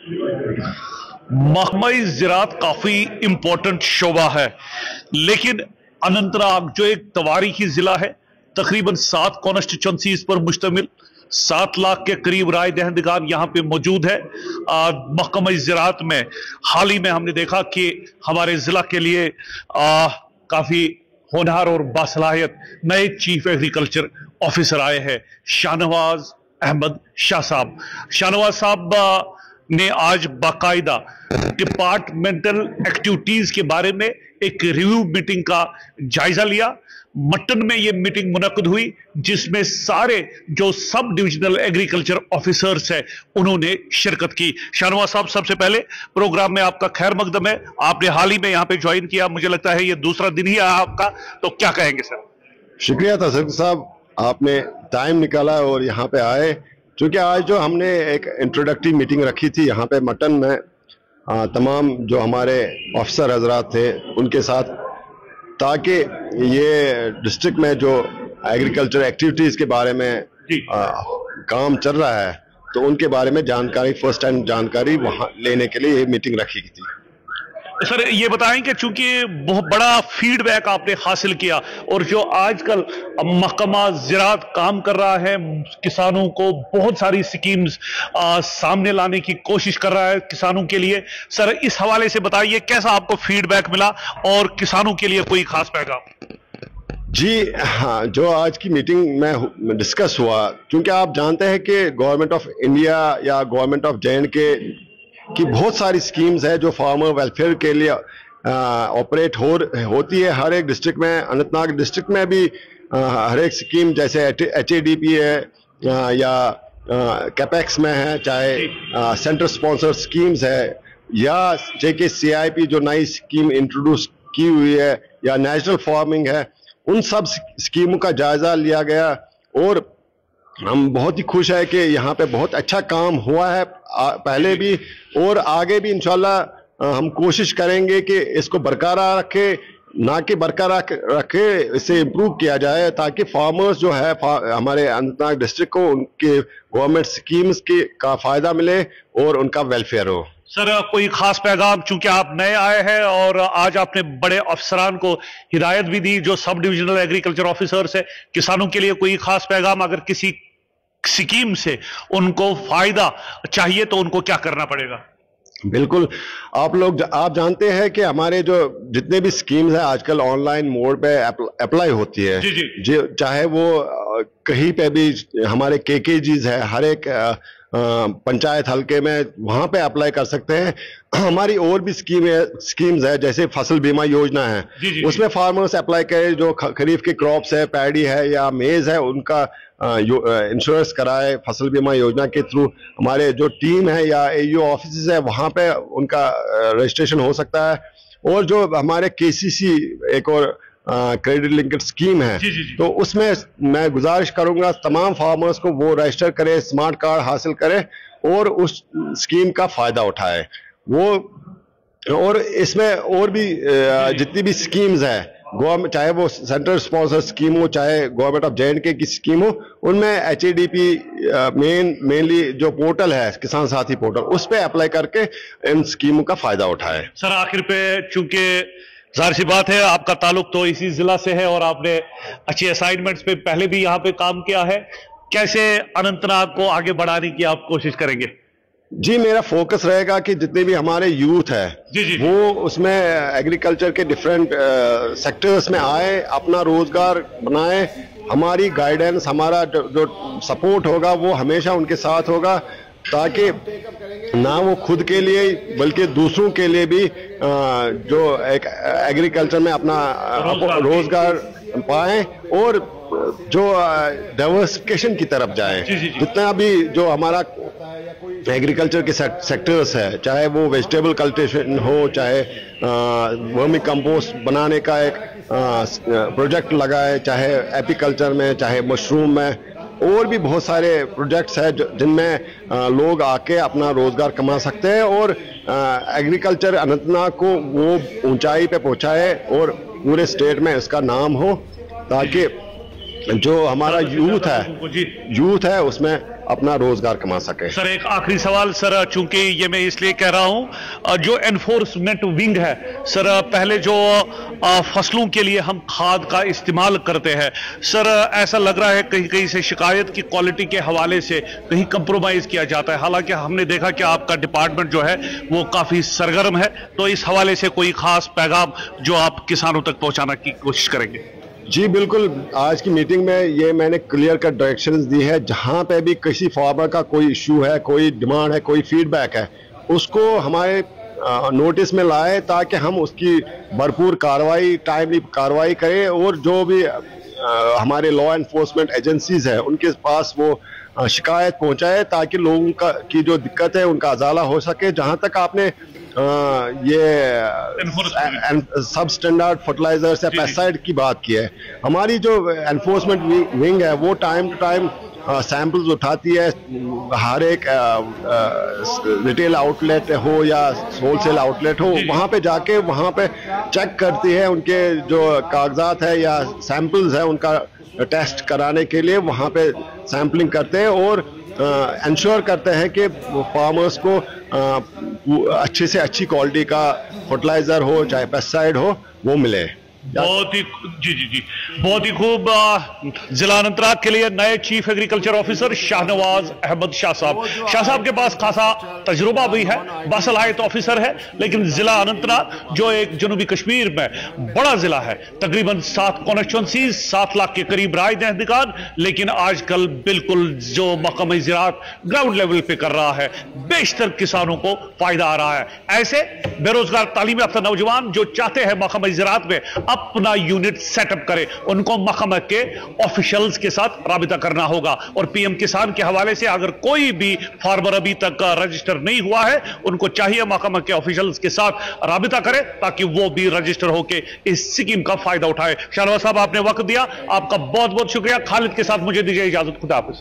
महकमा ज़राअत काफ़ी इम्पोर्टेंट शोबा है, लेकिन अनंतनाग जो एक तवारीखी ज़िला है, तकरीबन 7 कॉन्स्टिट्यूंसीज पर मुश्तमिल 7 लाख के करीब राय दहंदगान यहाँ पे मौजूद है। महकमा ज़राअत में हाल ही में हमने देखा कि हमारे ज़िला के लिए काफ़ी होनहार और बासलाहियत नए चीफ एग्रीकल्चर ऑफिसर आए हैं, शाहनवाज अहमद शाह साहब। शाहनवाज साहब ने आज बाकायदा डिपार्टमेंटल एक्टिविटीज के बारे में एक रिव्यू मीटिंग का जायजा लिया। मटन में यह मीटिंग मुनक्कद हुई, जिसमें सारे जो सब डिविजनल एग्रीकल्चर ऑफिसर्स हैं उन्होंने शिरकत की। शाहनवाज साहब, सबसे पहले प्रोग्राम में आपका खैर मकदम है। आपने हाल ही में यहाँ पे ज्वाइन किया, मुझे लगता है ये दूसरा दिन ही है आपका, तो क्या कहेंगे सर? शुक्रिया तसर साहब, आपने टाइम निकाला और यहाँ पे आए। क्योंकि आज जो हमने एक इंट्रोडक्टरी मीटिंग रखी थी यहाँ पे मटन में, तमाम जो हमारे ऑफिसर हजरात थे उनके साथ, ताकि ये डिस्ट्रिक्ट में जो एग्रीकल्चर एक्टिविटीज के बारे में काम चल रहा है तो उनके बारे में जानकारी, फर्स्ट टाइम जानकारी वहाँ लेने के लिए ये मीटिंग रखी गई थी। सर ये बताएं कि चूंकि बहुत बड़ा फीडबैक आपने हासिल किया और जो आजकल महकमा ज़राअत काम कर रहा है, किसानों को बहुत सारी स्कीम्स सामने लाने की कोशिश कर रहा है किसानों के लिए, सर इस हवाले से बताइए कैसा आपको फीडबैक मिला और किसानों के लिए कोई खास पैगाम? जी हाँ, जो आज की मीटिंग में डिस्कस हुआ, क्योंकि आप जानते हैं कि गवर्नमेंट ऑफ इंडिया या गवर्नमेंट ऑफ J&K कि बहुत सारी स्कीम्स है जो फार्मर वेलफेयर के लिए ऑपरेट होती है हर एक डिस्ट्रिक्ट में। अनंतनाग डिस्ट्रिक्ट में भी हर एक स्कीम, जैसे HADP है या कैपेक्स में है, चाहे सेंटर स्पॉन्सर स्कीम्स है, या JKCIP जो नई स्कीम इंट्रोड्यूस की हुई है, या नेशनल फार्मिंग है, उन सब स्कीमों का जायजा लिया गया। और हम बहुत ही खुश है कि यहाँ पे बहुत अच्छा काम हुआ है पहले भी, और आगे भी इंशाल्लाह हम कोशिश करेंगे कि इसको बरकरार रखे, ना कि बरकरार रखे, इसे इम्प्रूव किया जाए, ताकि फार्मर्स जो है हमारे अनंतनाग डिस्ट्रिक्ट को उनके गवर्नमेंट स्कीम्स का फायदा मिले और उनका वेलफेयर हो। सर कोई खास पैगाम, चूंकि आप नए आए हैं और आज आपने बड़े अफसरान को हिदायत भी दी जो सब डिविजनल एग्रीकल्चर ऑफिसर्स है, किसानों के लिए कोई खास पैगाम, अगर किसी स्कीम से उनको फायदा चाहिए तो उनको क्या करना पड़ेगा? बिल्कुल, आप जानते हैं कि हमारे जो जितने भी स्कीम्स हैं आजकल ऑनलाइन मोड पे अप्लाई होती है। जी, चाहे वो कहीं पे भी हमारे KKGs है, हर एक पंचायत हल्के में वहां पे अप्लाई कर सकते हैं। हमारी और भी स्कीम्स है, जैसे फसल बीमा योजना है, उसमें फार्मर्स अप्लाई करें, जो खरीफ के क्रॉप्स है, पैडी है या मेज है, उनका इंश्योरेंस कराए फसल बीमा योजना के थ्रू। हमारे जो टीम है या AU ऑफिस है, वहां पे उनका रजिस्ट्रेशन हो सकता है। और जो हमारे KCC एक और क्रेडिट लिंक्ड स्कीम है, तो उसमें मैं गुजारिश करूंगा तमाम फार्मर्स को वो रजिस्टर करें, स्मार्ट कार्ड हासिल करें और उस स्कीम का फायदा उठाए वो। और इसमें और भी जितनी भी स्कीम्स है, गवर्नमेंट, चाहे वो सेंट्रल स्पॉन्सर स्कीम हो, चाहे गवर्नमेंट ऑफ J&K की स्कीम हो, उनमें HADP मेनली जो पोर्टल है किसान साथी पोर्टल, उस पर अप्लाई करके इन स्कीमों का फायदा उठाए। सर आखिर पे, चूंकि जाहिर सी बात है आपका ताल्लुक तो इसी जिला से है और आपने अच्छी असाइनमेंट्स पे पहले भी यहाँ पे काम किया है, कैसे अनंतनाग को आगे बढ़ाने की आप कोशिश करेंगे? जी, मेरा फोकस रहेगा कि जितने भी हमारे यूथ है वो उसमें एग्रीकल्चर के डिफरेंट सेक्टर्स में आए, अपना रोजगार बनाए। हमारी गाइडेंस, हमारा जो सपोर्ट होगा वो हमेशा उनके साथ होगा, ताकि ना वो खुद के लिए बल्कि दूसरों के लिए भी जो एक एग्रीकल्चर में अपना रोजगार पाएं और जो डाइवर्सिफिकेशन की तरफ जाएं। जितना भी जो हमारा एग्रीकल्चर के सेक्टर्स है, चाहे वो वेजिटेबल कल्टीवेशन हो, चाहे वर्मी कंपोस्ट बनाने का एक प्रोजेक्ट लगाए, चाहे एपीकल्चर में, चाहे मशरूम में, और भी बहुत सारे प्रोजेक्ट्स हैं जिनमें लोग आके अपना रोजगार कमा सकते हैं और एग्रीकल्चर अनंतनाग को वो ऊंचाई पे पहुंचाए और पूरे स्टेट में इसका नाम हो, ताकि जो हमारा यूथ है उसमें अपना रोजगार कमा सके। सर एक आखिरी सवाल सर, चूंकि ये मैं इसलिए कह रहा हूं, जो एनफोर्समेंट विंग है सर, पहले जो फसलों के लिए हम खाद का इस्तेमाल करते हैं सर, ऐसा लग रहा है कहीं कहीं से शिकायत की क्वालिटी के हवाले से कहीं कंप्रोमाइज किया जाता है। हालांकि हमने देखा कि आपका डिपार्टमेंट जो है वो काफी सरगर्म है, तो इस हवाले से कोई खास पैगाम जो आप किसानों तक पहुंचाने की कोशिश करेंगे? जी बिल्कुल, आज की मीटिंग में ये मैंने क्लियर कट डायरेक्शंस दी है, जहां पे भी किसी फार्मर का कोई इशू है, कोई डिमांड है, कोई फीडबैक है, उसको हमारे नोटिस में लाए ताकि हम उसकी भरपूर कार्रवाई, टाइमली कार्रवाई करें और जो भी हमारे लॉ एनफोर्समेंट एजेंसीज है उनके पास वो शिकायत पहुंचाए ताकि लोगों का की जो दिक्कत है उनका अजाला हो सके। जहां तक आपने ये सब स्टैंडर्ड फर्टिलाइजर्स या पेस्टिसाइड की बात की है, हमारी जो एनफोर्समेंट विंग है वो टाइम टू टाइम सैंपल्स उठाती है, हर एक रिटेल आउटलेट हो या होलसेल आउटलेट हो, वहाँ पे जाके वहाँ पे चेक करती है, उनके जो कागजात है या सैंपल्स है उनका टेस्ट कराने के लिए वहाँ पे सैम्पलिंग करते हैं और इंश्योर करते हैं कि फार्मर्स को अच्छे से अच्छी क्वालिटी का फर्टिलाइजर हो चाहे पेस्टिसाइड हो वो मिले। बहुत ही जी बहुत ही खूब। जिला अनंतनाग के लिए नए chief agriculture officer Shahnawaz Ahmad Shah साहब, शाह साहब के पास खासा तजुर्बा भी है, बासलाहियत ऑफिसर है, लेकिन जिला अनंतनाग जो एक जनूबी कश्मीर में बड़ा जिला है, तकरीबन 7 कॉन्स्टिट्यूंसीज, 7 लाख के करीब राय दहिंदगान, लेकिन आजकल बिल्कुल जो महकमा ज़राअत ग्राउंड लेवल पे कर रहा है, बेशतर किसानों को फायदा आ रहा है। ऐसे बेरोजगार तालीम याफ्ता नौजवान जो चाहते हैं महकमा ज़राअत में अपना यूनिट सेटअप करे, उनको महकमा के ऑफिशियल्स के साथ राबिता करना होगा। और पीएम किसान के हवाले से अगर कोई भी फार्मर अभी तक रजिस्टर नहीं हुआ है, उनको चाहिए महकमा के ऑफिशियल्स के साथ राबिता करे ताकि वो भी रजिस्टर होकर इस स्कीम का फायदा उठाए। शाहनवाज साहब आपने वक्त दिया, आपका बहुत बहुत शुक्रिया। खालिद के साथ मुझे दीजिए इजाजत, खुदा हाफिज।